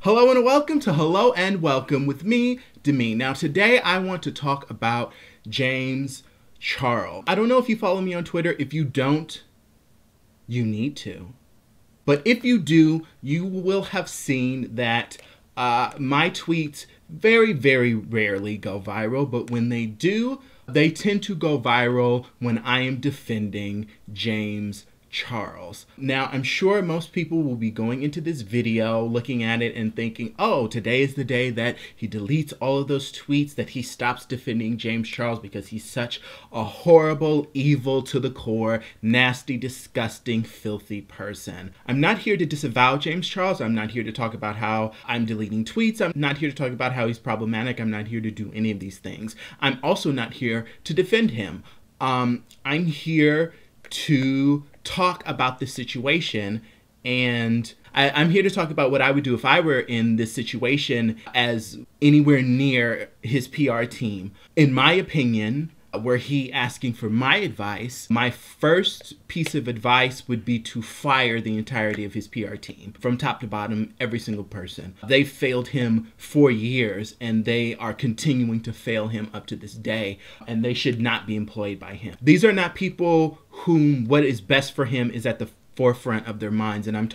Hello and welcome to Hello and Welcome with me, Demi. Now today I want to talk about James Charles. I don't know if you follow me on Twitter. If you don't, you need to. But if you do, you will have seen that my tweets very, very rarely go viral. But when they do, they tend to go viral when I am defending James Charles. Now, I'm sure most people will be going into this video, looking at it and thinking, oh, today is the day that he deletes all of those tweets, that he stops defending James Charles because he's such a horrible, evil to the core, nasty, disgusting, filthy person. I'm not here to disavow James Charles. I'm not here to talk about how I'm deleting tweets. I'm not here to talk about how he's problematic. I'm not here to do any of these things. I'm also not here to defend him. I'm here to talk about this situation, and I'm here to talk about what I would do if I were in this situation as anywhere near his PR team. In my opinion, were he asking for my advice, my first piece of advice would be to fire the entirety of his PR team, from top to bottom, every single person. They failed him for years, and they are continuing to fail him up to this day, and they should not be employed by him. These are not people whom what is best for him is at the forefront of their minds. And I'm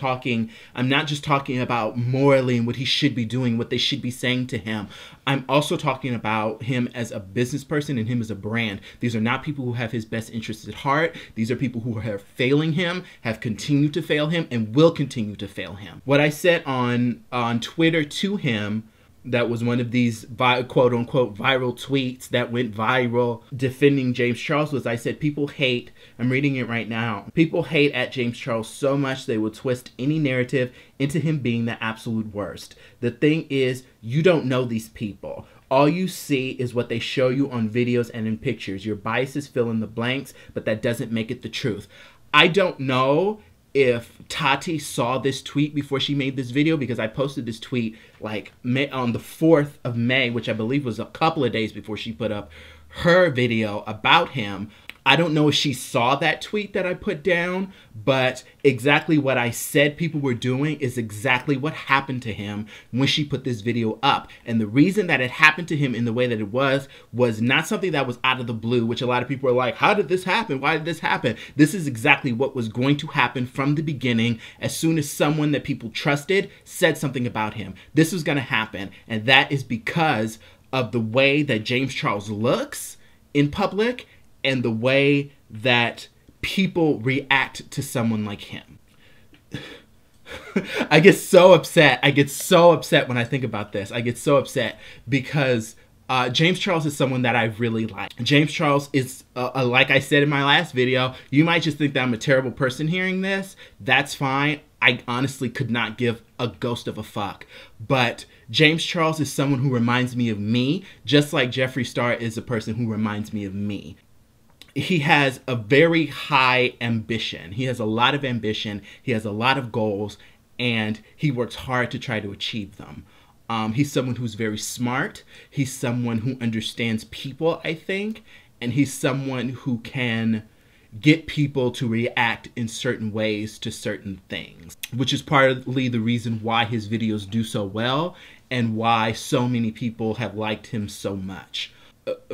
not just talking about morally and what he should be doing, what they should be saying to him. I'm also talking about him as a business person and him as a brand. These are not people who have his best interests at heart. These are people who are failing him, have continued to fail him, and will continue to fail him. What I said on Twitter to him, that was one of these quote-unquote viral tweets that went viral defending James Charles, was I said, people hate, I'm reading it right now, people hate at James Charles so much they will twist any narrative into him being the absolute worst. The thing is, you don't know these people. All you see is what they show you on videos and in pictures. Your biases fill in the blanks, but that doesn't make it the truth. I don't know if Tati saw this tweet before she made this video, because I posted this tweet like on the 4th of May, which I believe was a couple of days before she put up her video about him. I don't know if she saw that tweet that I put down, but exactly what I said people were doing is exactly what happened to him when she put this video up. And the reason that it happened to him in the way that it was not something that was out of the blue, which a lot of people are like, how did this happen? Why did this happen? This is exactly what was going to happen from the beginning. As soon as someone that people trusted said something about him, this was going to happen. And that is because of the way that James Charles looks in public and the way that people react to someone like him. I get so upset. I get so upset when I think about this. I get so upset because James Charles is someone that I really like. James Charles is, like I said in my last video, you might just think that I'm a terrible person hearing this. That's fine. I honestly could not give a ghost of a fuck. But James Charles is someone who reminds me of me, just like Jeffree Star is a person who reminds me of me. He has a very high ambition. He has a lot of ambition. He has a lot of goals, and he works hard to try to achieve them. He's someone who's very smart. He's someone who understands people, I think, and he's someone who can get people to react in certain ways to certain things, which is partly the reason why his videos do so well and why so many people have liked him so much.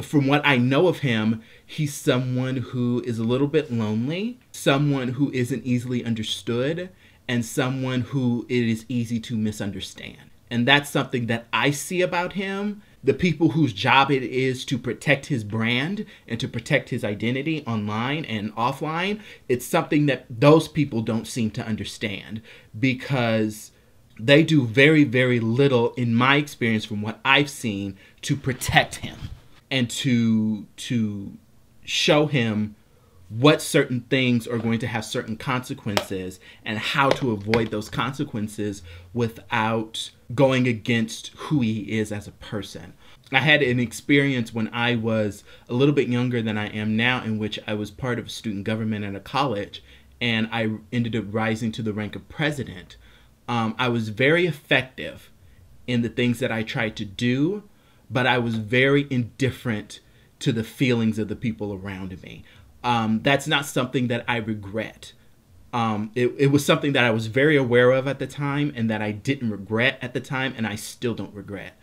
From what I know of him, he's someone who is a little bit lonely, someone who isn't easily understood, and someone who it is easy to misunderstand. And that's something that I see about him. The people whose job it is to protect his brand and to protect his identity online and offline, it's something that those people don't seem to understand, because they do very, very little, in my experience from what I've seen, to protect him and to show him what certain things are going to have certain consequences and how to avoid those consequences without going against who he is as a person. I had an experience when I was a little bit younger than I am now, in which I was part of student government at a college, and I ended up rising to the rank of president. I was very effective in the things that I tried to do, but I was very indifferent to the feelings of the people around me. That's not something that I regret. It was something that I was very aware of at the time and that I didn't regret at the time, and I still don't regret.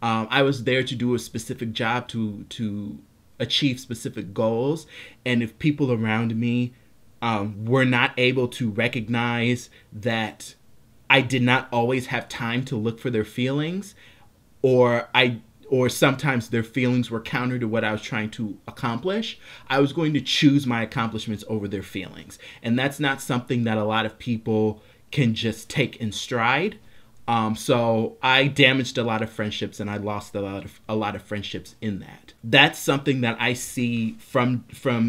I was there to do a specific job to achieve specific goals, and if people around me were not able to recognize that I did not always have time to look for their feelings, or sometimes their feelings were counter to what I was trying to accomplish, I was going to choose my accomplishments over their feelings. And that's not something that a lot of people can just take in stride. So I damaged a lot of friendships, and I lost a lot of friendships in that. That's something that I see from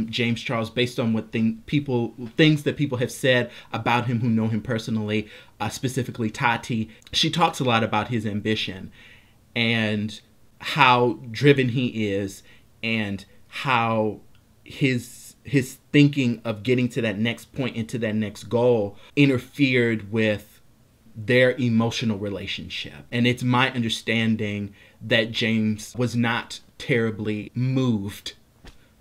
James Charles based on what things that people have said about him who know him personally, specifically Tati. She talks a lot about his ambition and how driven he is, and how his thinking of getting to that next point, into that next goal, interfered with their emotional relationship. And it's my understanding that James was not terribly moved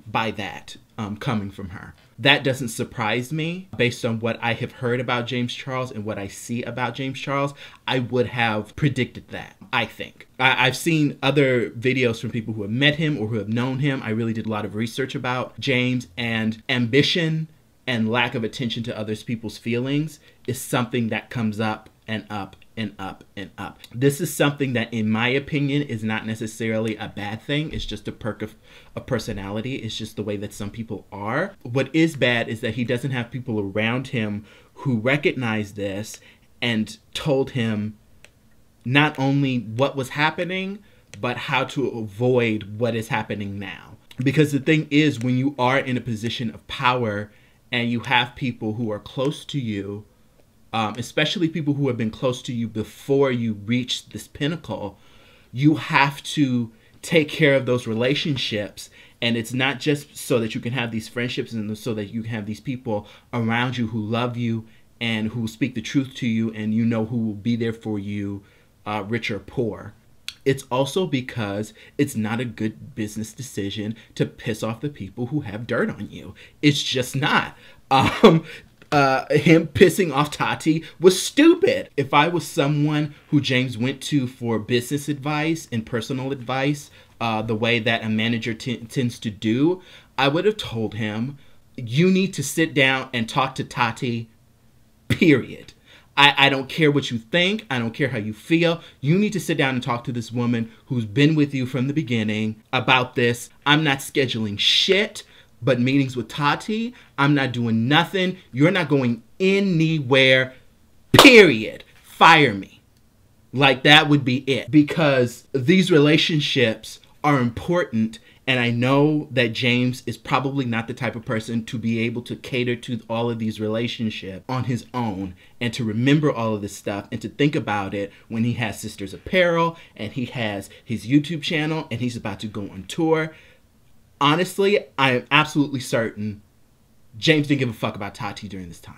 by that coming from her. That doesn't surprise me based on what I have heard about James Charles and what I see about James Charles. I would have predicted that, I think. I've seen other videos from people who have met him or who have known him. I really did a lot of research about James, and ambition and lack of attention to other people's feelings is something that comes up and up and up and up. This is something that, in my opinion, is not necessarily a bad thing. It's just a perk of a personality. It's just the way that some people are. What is bad is that he doesn't have people around him who recognize this and told him not only what was happening, but how to avoid what is happening now. Because the thing is, when you are in a position of power and you have people who are close to you, especially people who have been close to you before you reach this pinnacle, you have to take care of those relationships. And it's not just so that you can have these friendships and so that you can have these people around you who love you and who speak the truth to you, and you know who will be there for you, rich or poor. It's also because it's not a good business decision to piss off the people who have dirt on you. It's just not. Him pissing off Tati was stupid. If I was someone who James went to for business advice and personal advice, the way that a manager tends to do, I would have told him, you need to sit down and talk to Tati, period. I don't care what you think. I don't care how you feel. You need to sit down and talk to this woman who's been with you from the beginning about this. I'm not scheduling shit but meetings with Tati. I'm not doing nothing. You're not going anywhere, period. Fire me. Like, that would be it. Because these relationships are important, and I know that James is probably not the type of person to be able to cater to all of these relationships on his own and to remember all of this stuff and to think about it when he has Sisters Apparel and he has his YouTube channel and he's about to go on tour. Honestly, I am absolutely certain James didn't give a fuck about Tati during this time.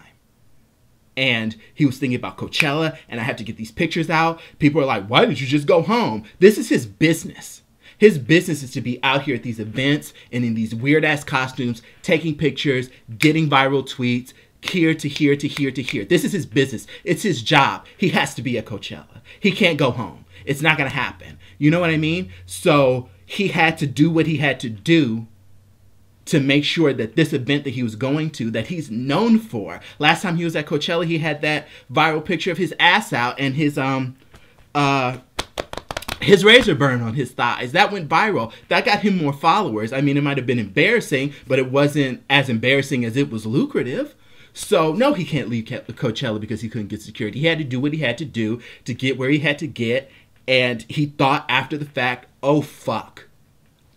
And he was thinking about Coachella, and I have to get these pictures out. People are like, why didn't you just go home? This is his business. His business is to be out here at these events and in these weird-ass costumes, taking pictures, getting viral tweets, here to here to here to here. This is his business. It's his job. He has to be at Coachella. He can't go home. It's not going to happen. You know what I mean? So he had to do what he had to do to make sure that this event that he was going to, that he's known for. Last time he was at Coachella, he had that viral picture of his ass out and his razor burn on his thighs. That went viral. That got him more followers. I mean, it might have been embarrassing, but it wasn't as embarrassing as it was lucrative. So, no, he can't leave Coachella because he couldn't get security. He had to do what he had to do to get where he had to get. And he thought after the fact, oh, fuck.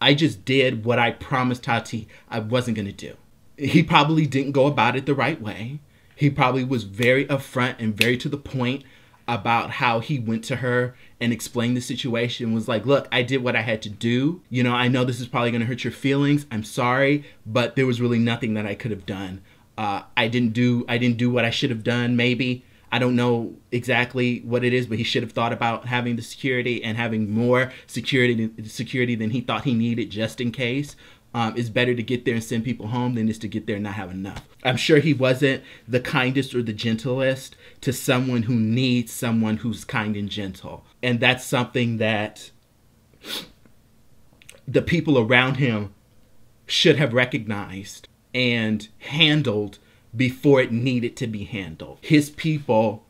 I just did what I promised Tati I wasn't going to do. He probably didn't go about it the right way. He probably was very upfront and very to the point about how he went to her and explained the situation. Was like, look, I did what I had to do. You know, I know this is probably going to hurt your feelings. I'm sorry, but there was really nothing that I could have done. I didn't do what I should have done, maybe. I don't know exactly what it is, but he should have thought about having the security and having more security than he thought he needed just in case. It's better to get there and send people home than it is to get there and not have enough. I'm sure he wasn't the kindest or the gentlest to someone who needs someone who's kind and gentle. And that's something that the people around him should have recognized and handled before it needed to be handled. His people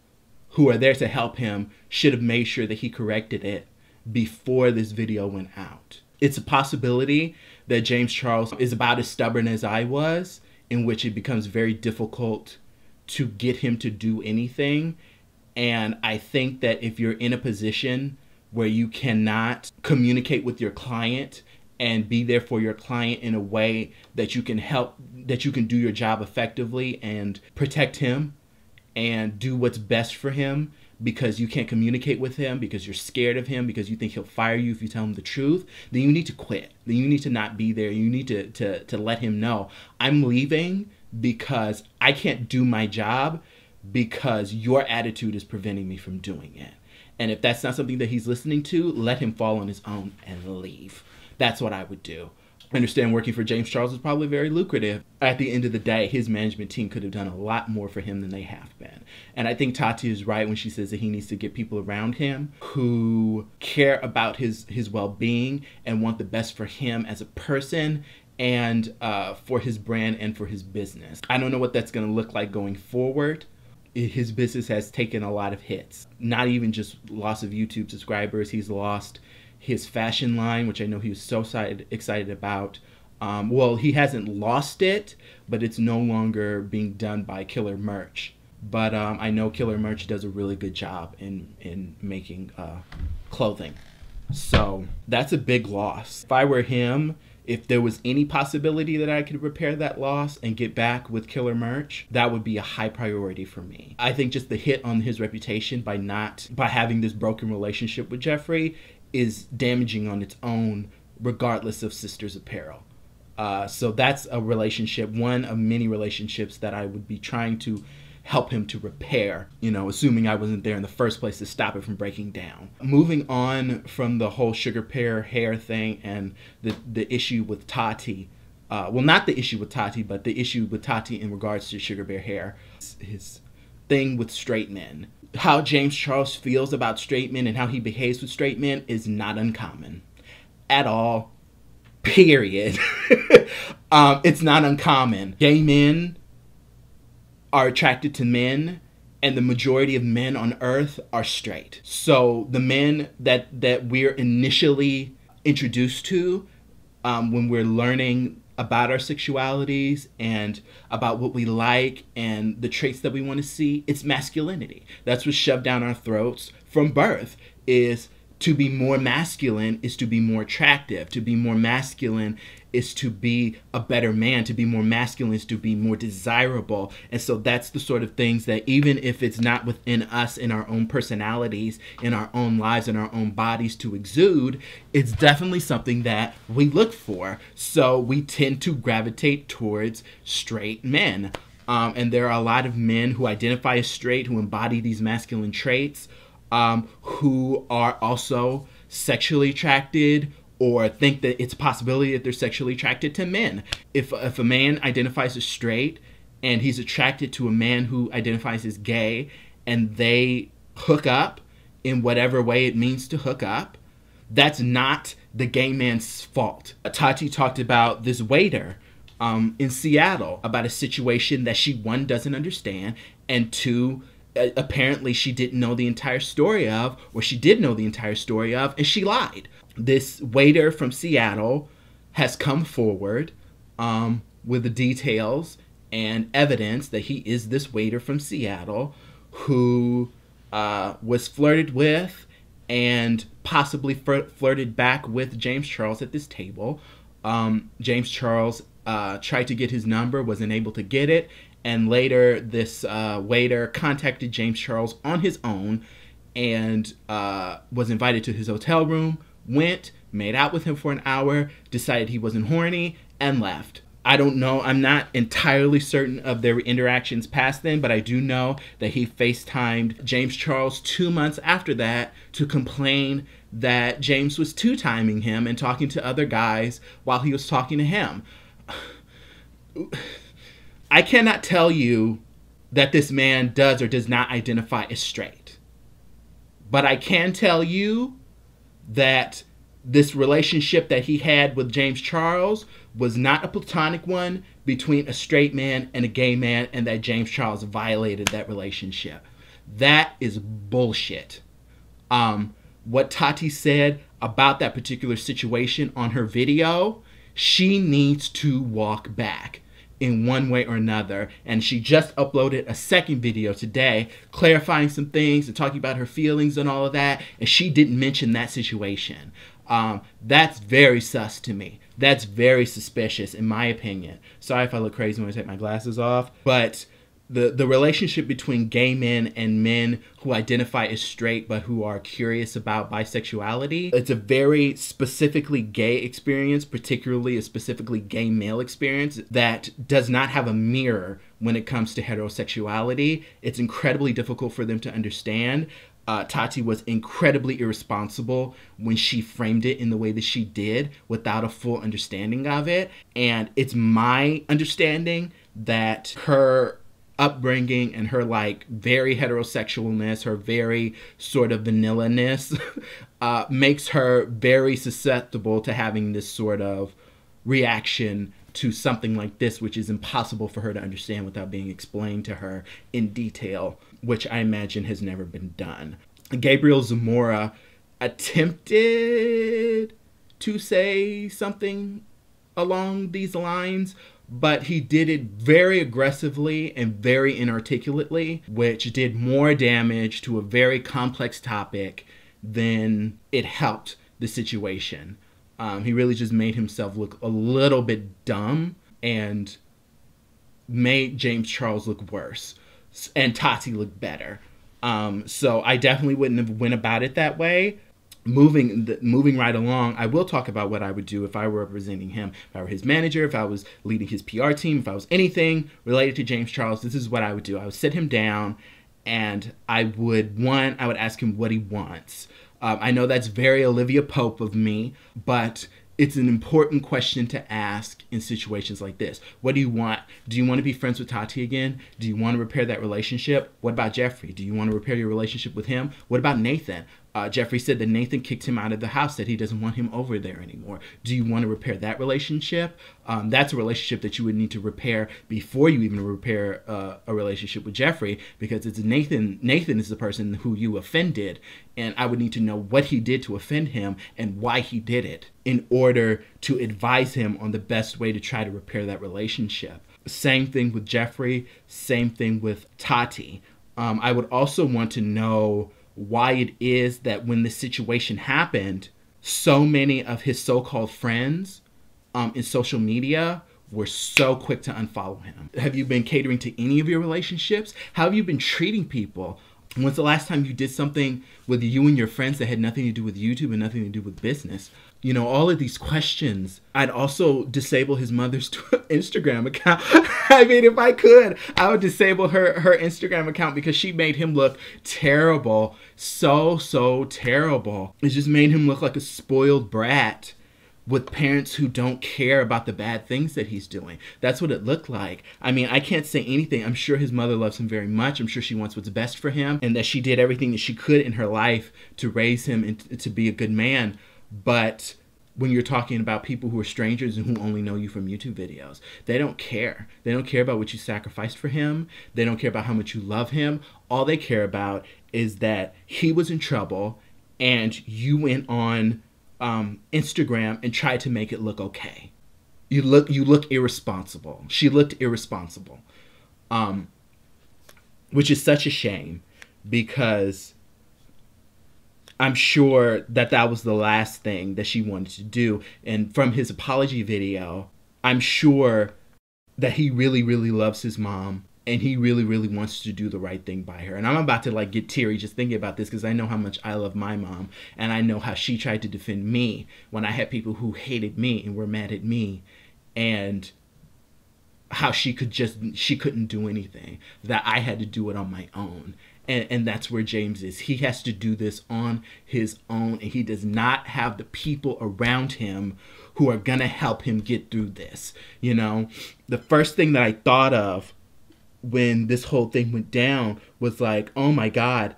who are there to help him should have made sure that he corrected it before this video went out. It's a possibility that James Charles is about as stubborn as I was, in which it becomes very difficult to get him to do anything. And I think that if you're in a position where you cannot communicate with your client and be there for your client in a way that you can help, that you can do your job effectively and protect him and do what's best for him, because you can't communicate with him, because you're scared of him, because you think he'll fire you if you tell him the truth, then you need to quit. Then you need to not be there. You need to let him know, I'm leaving because I can't do my job because your attitude is preventing me from doing it. And if that's not something that he's listening to, let him fall on his own and leave. That's what I would do. I understand working for James Charles is probably very lucrative. At the end of the day, his management team could have done a lot more for him than they have been. And I think Tati is right when she says that he needs to get people around him who care about his well-being and want the best for him as a person and for his brand and for his business. I don't know what that's going to look like going forward. His business has taken a lot of hits. Not even just loss of YouTube subscribers. He's lost his fashion line, which I know he was so excited about. Well, he hasn't lost it, but it's no longer being done by Killer Merch. But I know Killer Merch does a really good job in making clothing. So that's a big loss. If I were him, if there was any possibility that I could repair that loss and get back with Killer Merch, that would be a high priority for me. I think just the hit on his reputation by having this broken relationship with Jeffree is damaging on its own, regardless of Sisters Apparel. So that's a relationship, one of many relationships that I would be trying to help him to repair, you know, assuming I wasn't there in the first place to stop it from breaking down. Moving on from the whole Sugar Bear hair thing and the issue with Tati, well, not the issue with Tati, but the issue with Tati in regards to Sugar Bear hair, his thing with straight men. How James Charles feels about straight men and how he behaves with straight men is not uncommon at all, period. It's not uncommon. Gay men are attracted to men, and the majority of men on earth are straight. So the men that we're initially introduced to when we're learning about our sexualities and about what we like and the traits that we want to see, it's masculinity. That's what's shoved down our throats from birth, is to be more masculine is to be more attractive. To be more masculine is to be a better man. To be more masculine is to be more desirable. And so that's the sort of things that, even if it's not within us, in our own personalities, in our own lives, in our own bodies to exude, it's definitely something that we look for. So we tend to gravitate towards straight men. And there are a lot of men who identify as straight, who embody these masculine traits, who are also sexually attracted or think that it's a possibility that they're sexually attracted to men. If a man identifies as straight and he's attracted to a man who identifies as gay and they hook up in whatever way it means to hook up, that's not the gay man's fault. Tati talked about this waiter in Seattle, about a situation that she, one, doesn't understand, and two, apparently she didn't know the entire story of, or she did know the entire story of, and she lied. This waiter from Seattle has come forward with the details and evidence that he is this waiter from Seattle who was flirted with and possibly flirted back with James Charles at this table. James Charles tried to get his number, wasn't able to get it, and later this waiter contacted James Charles on his own and was invited to his hotel room, went, made out with him for an hour, decided he wasn't horny, and left. I don't know. I'm not entirely certain of their interactions past then, but I do know that he FaceTimed James Charles 2 months after that to complain that James was two-timing him and talking to other guys while he was talking to him. I cannot tell you that this man does or does not identify as straight. But I can tell you that this relationship that he had with James Charles was not a platonic one between a straight man and a gay man, and that James Charles violated that relationship. That is bullshit. What Tati said about that particular situation on her video, she needs to walk back in one way or another. And she just uploaded a second video today clarifying some things and talking about her feelings and all of that, and she didn't mention that situation. That's very sus to me. That's very suspicious in my opinion. Sorry if I look crazy when I take my glasses off, but the relationship between gay men and men who identify as straight but who are curious about bisexuality, it's a very specifically gay experience, particularly a specifically gay male experience that does not have a mirror when it comes to heterosexuality. It's incredibly difficult for them to understand. Tati was incredibly irresponsible when she framed it in the way that she did without a full understanding of it. And it's my understanding that her upbringing and her like very heterosexualness, her very sort of vanilla-ness makes her very susceptible to having this sort of reaction to something like this, which is impossible for her to understand without being explained to her in detail, which I imagine has never been done. Gabriel Zamora attempted to say something along these lines, but he did it very aggressively and very inarticulately, which did more damage to a very complex topic than it helped the situation. He really just made himself look a little bit dumb and made James Charles look worse and Tati look better. So I definitely wouldn't have went about it that way. Moving right along, I will talk about what I would do if I were representing him. If I were his manager, if I was leading his PR team, if I was anything related to James Charles, this is what I would do. I would sit him down and I would ask him what he wants. I know that's very Olivia Pope of me, but it's an important question to ask in situations like this. What do you want? Do you want to be friends with Tati again? Do you want to repair that relationship? What about Jeffrey? Do you want to repair your relationship with him? What about Nathan? Jeffrey said that Nathan kicked him out of the house, that he doesn't want him over there anymore. Do you want to repair that relationship? That's a relationship that you would need to repair before you even repair a relationship with Jeffrey, because it's Nathan. Nathan is the person who you offended, and I would need to know what he did to offend him and why he did it in order to advise him on the best way to try to repair that relationship. Same thing with Jeffrey, same thing with Tati. I would also want to know why it is that when this situation happened, so many of his so-called friends in social media were so quick to unfollow him. Have you been catering to any of your relationships? How have you been treating people? When's the last time you did something with you and your friends that had nothing to do with YouTube and nothing to do with business? You know, all of these questions. I'd also disable his mother's Instagram account. I mean, if I could, I would disable her Instagram account because she made him look terrible. So terrible. It just made him look like a spoiled brat with parents who don't care about the bad things that he's doing. That's what it looked like. I mean, I can't say anything. I'm sure his mother loves him very much. I'm sure she wants what's best for him and that she did everything that she could in her life to raise him and to be a good man. But when you're talking about people who are strangers and who only know you from YouTube videos, they don't care. They don't care about what you sacrificed for him. They don't care about how much you love him. All they care about is that he was in trouble and you went on Instagram and tried to make it look okay. You look irresponsible. She looked irresponsible, which is such a shame because I'm sure that was the last thing that she wanted to do. And from his apology video, I'm sure that he really loves his mom and he really wants to do the right thing by her. And I'm about to like get teary just thinking about this because I know how much I love my mom and I know how she tried to defend me when I had people who hated me and were mad at me. And how she couldn't do anything, that I had to do it on my own. And that's where James is. He has to do this on his own, and he does not have the people around him who are gonna help him get through this. You know, the first thing that I thought of when this whole thing went down was like, oh my God,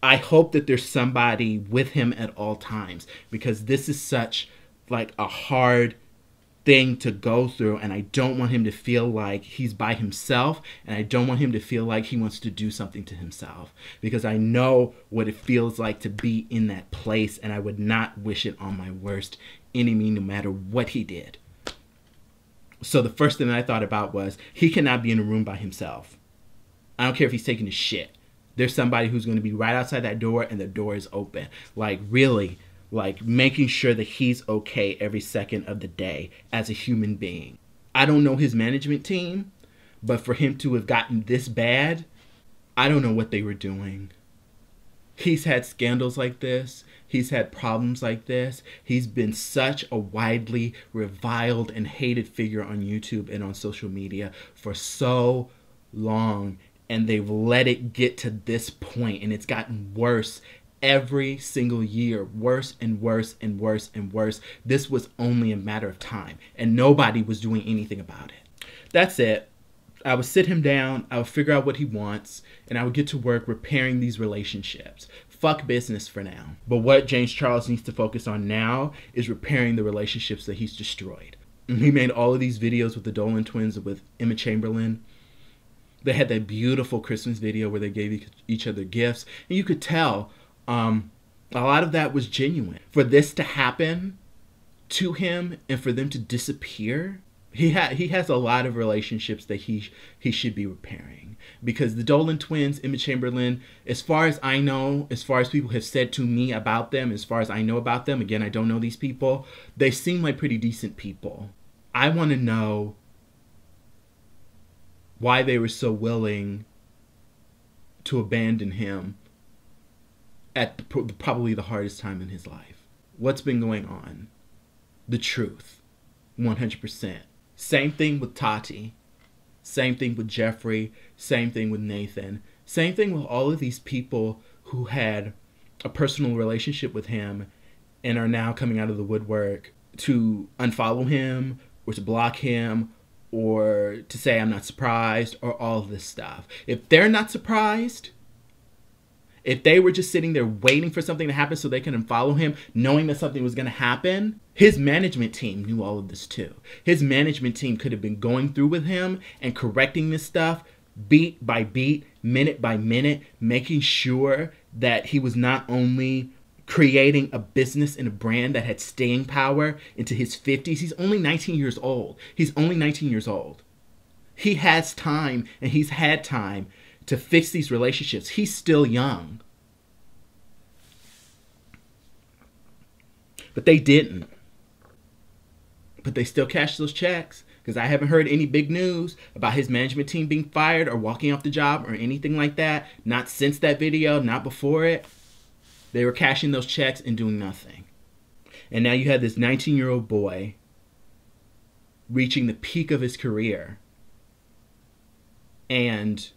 I hope that there's somebody with him at all times, because this is such like a hard thing to go through, and I don't want him to feel like he's by himself, and I don't want him to feel like he wants to do something to himself, because I know what it feels like to be in that place, and I would not wish it on my worst enemy, no matter what he did. So the first thing that I thought about was, he cannot be in a room by himself. I don't care if he's taking a shit. There's somebody who's going to be right outside that door, and the door is open. Like, really, like making sure that he's okay every second of the day as a human being. I don't know his management team, but for him to have gotten this bad, I don't know what they were doing. He's had scandals like this. He's had problems like this. He's been such a widely reviled and hated figure on YouTube and on social media for so long, and they've let it get to this point, and it's gotten worse every single year, worse and worse and worse and worse. This was only a matter of time, and nobody was doing anything about it. That's it. I would sit him down, I would figure out what he wants, and I would get to work repairing these relationships. Fuck business for now. But what James Charles needs to focus on now is repairing the relationships that he's destroyed. And he made all of these videos with the Dolan twins, with Emma Chamberlain. They had that beautiful Christmas video where they gave each other gifts, and you could tell a lot of that was genuine. For this to happen to him and for them to disappear, he has a lot of relationships that he should be repairing. Because the Dolan twins, Emma Chamberlain, as far as I know, as far as people have said to me about them, as far as I know about them, again, I don't know these people, they seem like pretty decent people. I want to know why they were so willing to abandon him at probably the hardest time in his life. What's been going on? The truth. 100%. Same thing with Tati. Same thing with Jeffrey. Same thing with Nathan. Same thing with all of these people who had a personal relationship with him and are now coming out of the woodwork to unfollow him or to block him or to say I'm not surprised or all of this stuff. If they're not surprised, if they were just sitting there waiting for something to happen so they can unfollow him, knowing that something was going to happen, his management team knew all of this too. His management team could have been going through with him and correcting this stuff beat by beat, minute by minute, making sure that he was not only creating a business and a brand that had staying power into his 50s. He's only 19 years old. He's only 19 years old. He has time, and he's had time to fix these relationships. He's still young. But they didn't. But they still cashed those checks, because I haven't heard any big news about his management team being fired or walking off the job or anything like that. Not since that video, not before it. They were cashing those checks and doing nothing. And now you have this 19-year-old boy reaching the peak of his career, and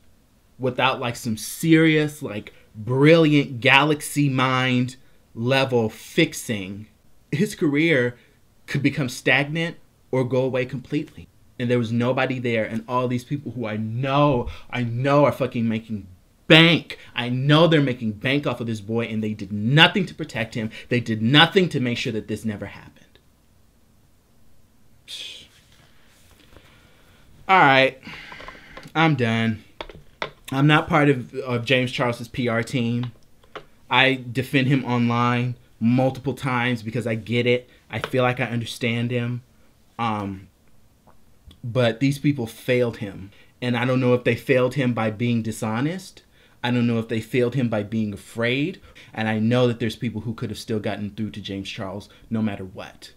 without like some serious, like brilliant galaxy mind level fixing, his career could become stagnant or go away completely. And there was nobody there, and all these people who I know are fucking making bank. I know they're making bank off of this boy, and they did nothing to protect him. They did nothing to make sure that this never happened. All right, I'm done. I'm not part of James Charles's PR team. I defend him online multiple times because I get it. I feel like I understand him. But these people failed him. And I don't know if they failed him by being dishonest. I don't know if they failed him by being afraid. And I know that there's people who could have still gotten through to James Charles no matter what.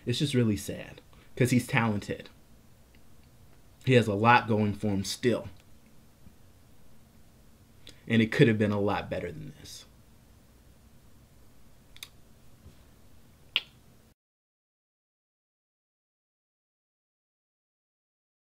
It's just really sad because he's talented. He has a lot going for him still. And it could have been a lot better than this.